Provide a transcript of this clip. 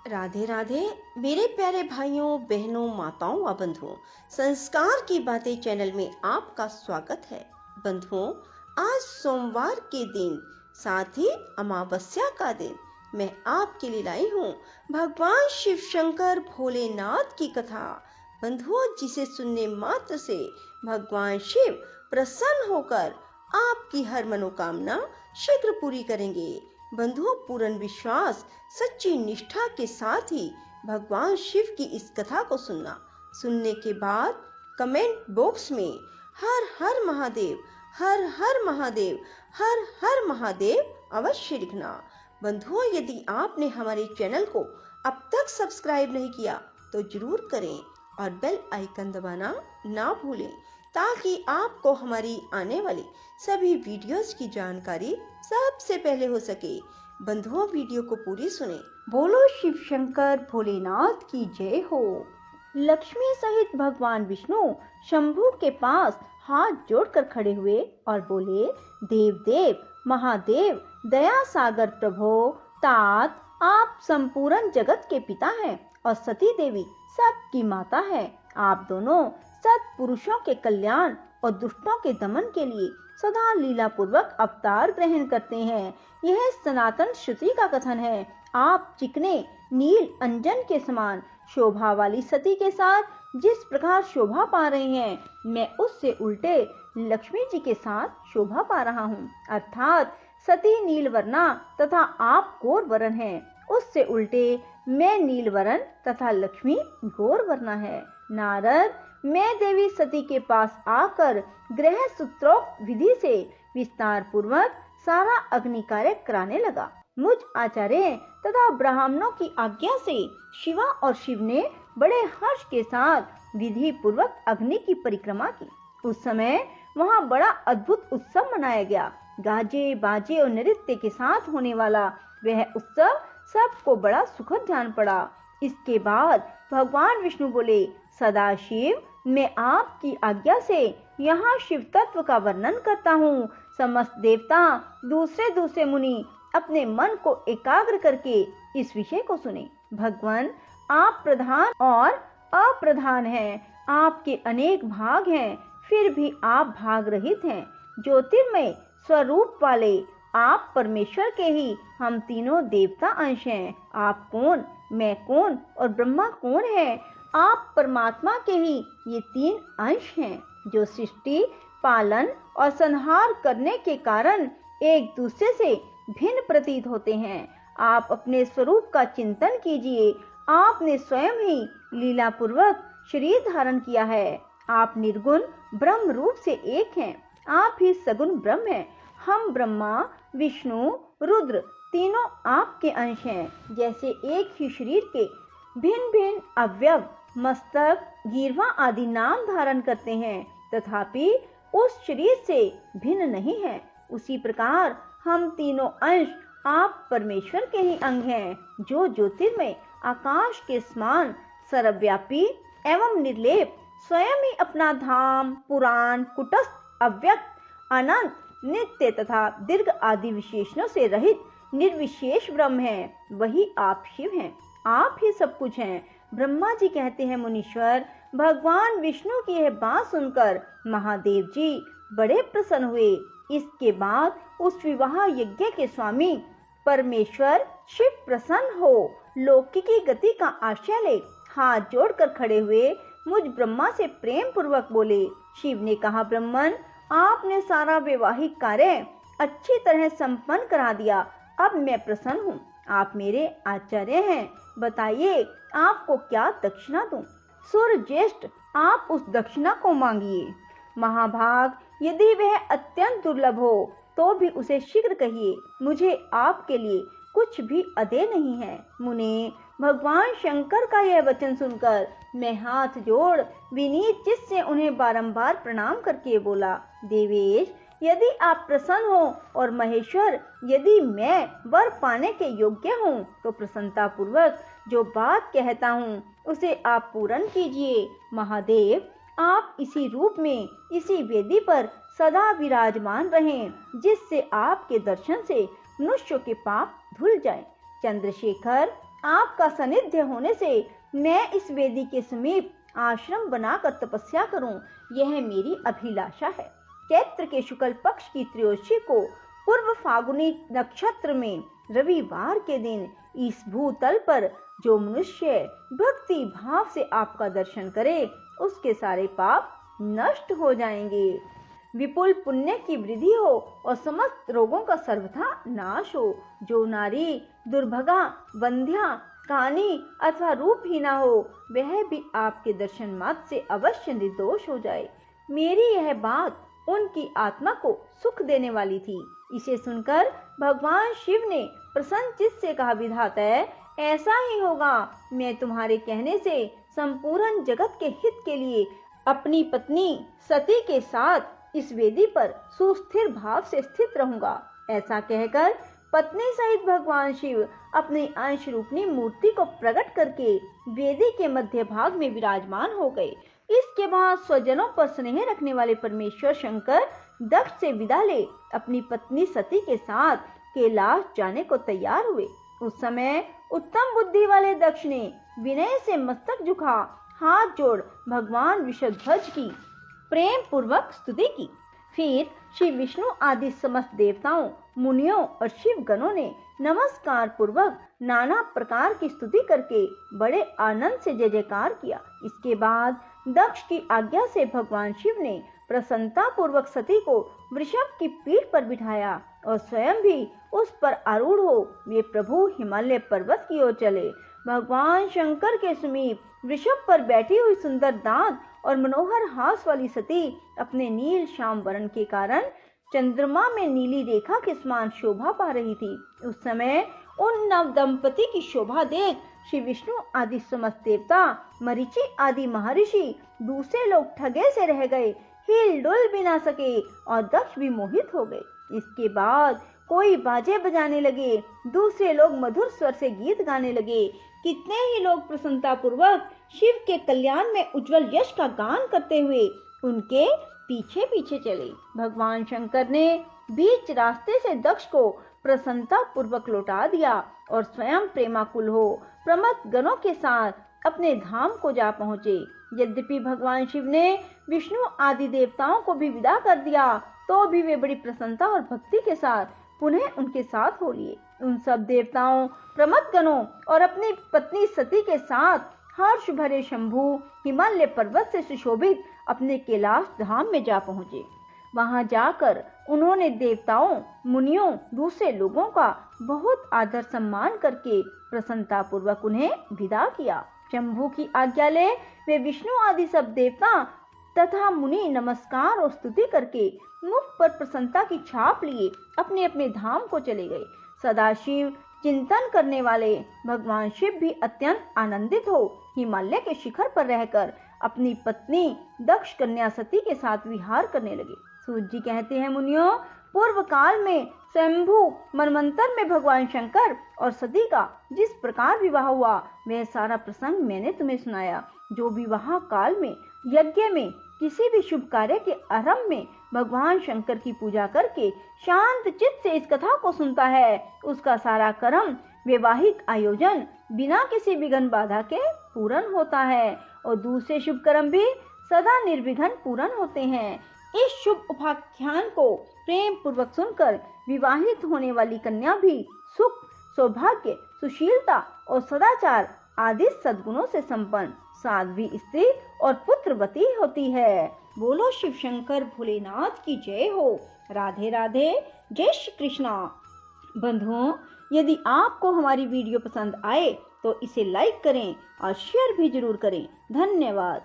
राधे राधे मेरे प्यारे भाइयों बहनों माताओं व बंधुओं, संस्कार की बातें चैनल में आपका स्वागत है। बंधुओं, आज सोमवार के दिन साथ ही अमावस्या का दिन मैं आपके लिए लाई हूँ भगवान शिव शंकर भोलेनाथ की कथा। बंधुओं, जिसे सुनने मात्र से भगवान शिव प्रसन्न होकर आपकी हर मनोकामना शीघ्र पूरी करेंगे। बंधुओं, पूर्ण विश्वास सच्ची निष्ठा के साथ ही भगवान शिव की इस कथा को सुनने के बाद कमेंट बॉक्स में हर हर महादेव, हर हर महादेव, हर हर महादेव अवश्य लिखना। बंधुओं, यदि आपने हमारे चैनल को अब तक सब्सक्राइब नहीं किया तो जरूर करें और बेल आइकन दबाना ना भूलें, ताकि आपको हमारी आने वाली सभी वीडियोस की जानकारी सबसे पहले हो सके। बंधुओं, वीडियो को पूरी सुने। बोलो शिव शंकर भोलेनाथ की जय हो। लक्ष्मी सहित भगवान विष्णु शंभू के पास हाथ जोड़कर खड़े हुए और बोले, देव देव महादेव दया सागर प्रभो तात, आप संपूर्ण जगत के पिता हैं और सती देवी सबकी माता है। आप दोनों सत्पुरुषों के कल्याण और दुष्टों के दमन के लिए सदा लीला पूर्वक अवतार ग्रहण करते हैं। यह सनातन श्रुति का कथन है। आप चिकने नील अंजन के समान शोभा वाली सती के साथ जिस प्रकार शोभा पा रहे हैं, मैं उससे उल्टे लक्ष्मी जी के साथ शोभा पा रहा हूँ। अर्थात सती नीलवर्णा तथा आप गौर वर्ण हैं, उससे उल्टे मैं नीलवर्ण तथा लक्ष्मी गौर वर्णा है। नारद, मैं देवी सती के पास आकर ग्रह सूत्रोक्त विधि से विस्तार पूर्वक सारा अग्नि कार्य कराने लगा। मुझ आचार्य तथा ब्राह्मणों की आज्ञा से शिवा और शिव ने बड़े हर्ष के साथ विधि पूर्वक अग्नि की परिक्रमा की। उस समय वहाँ बड़ा अद्भुत उत्सव मनाया गया। गाजे बाजे और नृत्य के साथ होने वाला वह उत्सव सबको बड़ा सुखद जान पड़ा। इसके बाद भगवान विष्णु बोले, सदाशिव, मैं आपकी आज्ञा से यहाँ शिव तत्व का वर्णन करता हूँ। समस्त देवता दूसरे दूसरे मुनि अपने मन को एकाग्र करके इस विषय को सुने। भगवान, आप प्रधान और अप्रधान हैं, आपके अनेक भाग हैं, फिर भी आप भाग रहित हैं। ज्योतिर्मय स्वरूप वाले आप परमेश्वर के ही हम तीनों देवता अंश हैं। आप कौन, मैं कौन और ब्रह्मा कौन है? आप परमात्मा के ही ये तीन अंश हैं, जो सृष्टि, पालन और संहार करने के कारण एक दूसरे से भिन्न प्रतीत होते हैं। आप अपने स्वरूप का चिंतन कीजिए। आपने स्वयं ही लीला पूर्वक शरीर धारण किया है। आप निर्गुण ब्रह्म रूप से एक हैं। आप ही सगुण ब्रह्म हैं। हम ब्रह्मा, विष्णु, रुद्र तीनों आपके अंश हैं। जैसे एक ही शरीर के भिन्न भिन्न अवयव मस्तक, गिरवा आदि नाम धारण करते हैं, तथापि उस शरीर से भिन्न नहीं है, उसी प्रकार हम तीनों अंश आप परमेश्वर के ही अंग हैं, जो ज्योतिर्मय आकाश के समान सर्वव्यापी एवं निर्लेप स्वयं ही अपना धाम, पुराण, कुटस्थ, अव्यक्त, अनंत, नित्य तथा दीर्घ आदि विशेषणों से रहित निर्विशेष ब्रह्म है। वही आप शिव हैं। आप ही सब कुछ हैं। ब्रह्मा जी कहते हैं, मुनीश्वर, भगवान विष्णु की यह बात सुनकर महादेव जी बड़े प्रसन्न हुए। इसके बाद उस विवाह यज्ञ के स्वामी परमेश्वर शिव प्रसन्न हो लौकिकी गति का आश्रय ले हाथ जोड़कर खड़े हुए मुझ ब्रह्मा से प्रेम पूर्वक बोले। शिव ने कहा, ब्रह्मन, आपने सारा वैवाहिक कार्य अच्छी तरह संपन्न करा दिया। अब मैं प्रसन्न हूँ। आप मेरे आचार्य हैं। बताइए, आपको क्या दक्षिणा दूं? सूर्य ज्येष्ठ, आप उस दक्षिणा को मांगिए। महाभाग, यदि वह अत्यंत दुर्लभ हो तो भी उसे शीघ्र कहिए। मुझे आपके लिए कुछ भी अदेय नहीं है। मुने, भगवान शंकर का यह वचन सुनकर मैं हाथ जोड़ विनीत चित्त से उन्हें बारंबार प्रणाम करके बोला, देवेश, यदि आप प्रसन्न हो और महेश्वर, यदि मैं वर पाने के योग्य हूँ तो प्रसन्नता पूर्वक जो बात कहता हूँ उसे आप पूर्ण कीजिए। महादेव, आप इसी रूप में इसी वेदी पर सदा विराजमान रहें, जिससे आपके दर्शन से मनुष्यों के पाप धुल जाएं। चंद्रशेखर, आपका सानिध्य होने से मैं इस वेदी के समीप आश्रम बनाकर तपस्या करूं, यह मेरी अभिलाषा है। चैत्र के शुक्ल पक्ष की त्रयोदशी को पूर्व फागुनी नक्षत्र में रविवार के दिन इस भूतल पर जो मनुष्य भक्ति भाव से आपका दर्शन करे, उसके सारे पाप नष्ट हो जाएंगे, विपुल पुण्य की वृद्धि हो और समस्त रोगों का सर्वथा नाश हो। जो नारी दुर्भगा, बंध्या, कानी अथवा रूपहीना हो, वह भी आपके दर्शन मात्र से अवश्य निर्दोष हो जाए। मेरी यह बात उनकी आत्मा को सुख देने वाली थी। इसे सुनकर भगवान शिव ने प्रसन्न चित्त से कहा, विधाता ऐसा ही होगा। मैं तुम्हारे कहने से संपूर्ण जगत के हित के लिए अपनी पत्नी सती के साथ इस वेदी पर सुस्थिर भाव से स्थित रहूंगा। ऐसा कहकर पत्नी सहित भगवान शिव अपनी अंश रूपनी मूर्ति को प्रकट करके वेदी के मध्य भाग में विराजमान हो गए। इसके बाद स्वजनों पर स्नेह रखने वाले परमेश्वर शंकर दक्ष से विदा ले अपनी पत्नी सती के साथ कैलाश जाने को तैयार हुए। उस समय उत्तम बुद्धि वाले दक्ष ने विनय से मस्तक झुका हाथ जोड़ भगवान विषध्वज की प्रेम पूर्वक स्तुति की। फिर श्री विष्णु आदि समस्त देवताओं, मुनियों और शिव गणों ने नमस्कार पूर्वक नाना प्रकार की स्तुति करके बड़े आनंद से जय जयकार किया। इसके बाद दक्ष की आज्ञा से भगवान शिव ने प्रसन्नता पूर्वक सती को वृषभ की पीठ पर बिठाया और स्वयं भी उस पर आरूढ़ हो वे प्रभु हिमालय पर्वत की ओर चले। भगवान शंकर के समीप वृषभ पर बैठी हुई सुंदर दांत और मनोहर हास वाली सती अपने नील श्याम वर्ण के कारण चंद्रमा में नीली रेखा के समान शोभा पा रही थी। उस समय उन नव दंपति की शोभा देख श्री विष्णु आदि समस्त देवता, मरीचि आदि महर्षि, दूसरे लोग ठगे से रह गए, हिल डुल भी ना सके और दक्ष भी मोहित हो गए। इसके बाद कोई बाजे बजाने लगे, दूसरे लोग मधुर स्वर से गीत गाने लगे, कितने ही लोग प्रसन्नता पूर्वक शिव के कल्याण में उज्जवल यश का गान करते हुए उनके पीछे पीछे चले। भगवान शंकर ने बीच रास्ते से दक्ष को प्रसन्नता पूर्वक लौटा दिया और स्वयं प्रेमाकुल हो प्रमथ गणों के साथ अपने धाम को जा पहुँचे। यद्यपि भगवान शिव ने विष्णु आदि देवताओं को भी विदा कर दिया, तो भी वे बड़ी प्रसन्नता और भक्ति के साथ पुनः उनके साथ हो लिए। उन सब देवताओं, प्रमथ गणों और अपनी पत्नी सती के साथ हर्ष भरे शंभु हिमालय पर्वत से सुशोभित अपने कैलाश धाम में जा पहुँचे। वहां जाकर उन्होंने देवताओं, मुनियों, दूसरे लोगों का बहुत आदर सम्मान करके प्रसन्नता पूर्वक उन्हें विदा किया। शंभु की आज्ञा ले वे विष्णु आदि सब देवता तथा मुनि नमस्कार और स्तुति करके मुख पर प्रसन्नता की छाप लिए अपने अपने धाम को चले गए। सदाशिव चिंतन करने वाले भगवान शिव भी अत्यंत आनंदित हो हिमालय के शिखर पर रहकर अपनी पत्नी दक्ष कन्या सती के साथ विहार करने लगे। सूत जी कहते हैं, मुनियों, पूर्व काल में शंभु मनवंतर में भगवान शंकर और सती का जिस प्रकार विवाह हुआ वह सारा प्रसंग मैंने तुम्हें सुनाया। जो विवाह काल में यज्ञ में किसी भी शुभ कार्य के आरंभ में भगवान शंकर की पूजा करके शांत चित्त से इस कथा को सुनता है, उसका सारा कर्म वैवाहिक आयोजन बिना किसी विघ्न बाधा के पूर्ण होता है और दूसरे शुभ कर्म भी सदा निर्विघ्न पूर्ण होते हैं। इस शुभ उपाख्यान को प्रेम पूर्वक सुनकर विवाहित होने वाली कन्या भी सुख, सौभाग्य, सुशीलता और सदाचार आदि सद्गुणों से संपन्न साध्वी स्त्री और पुत्रवती होती है। बोलो शिव शंकर भोलेनाथ की जय हो। राधे राधे, जय श्री कृष्णा। बंधुओं, यदि आपको हमारी वीडियो पसंद आए तो इसे लाइक करें और शेयर भी जरूर करें। धन्यवाद।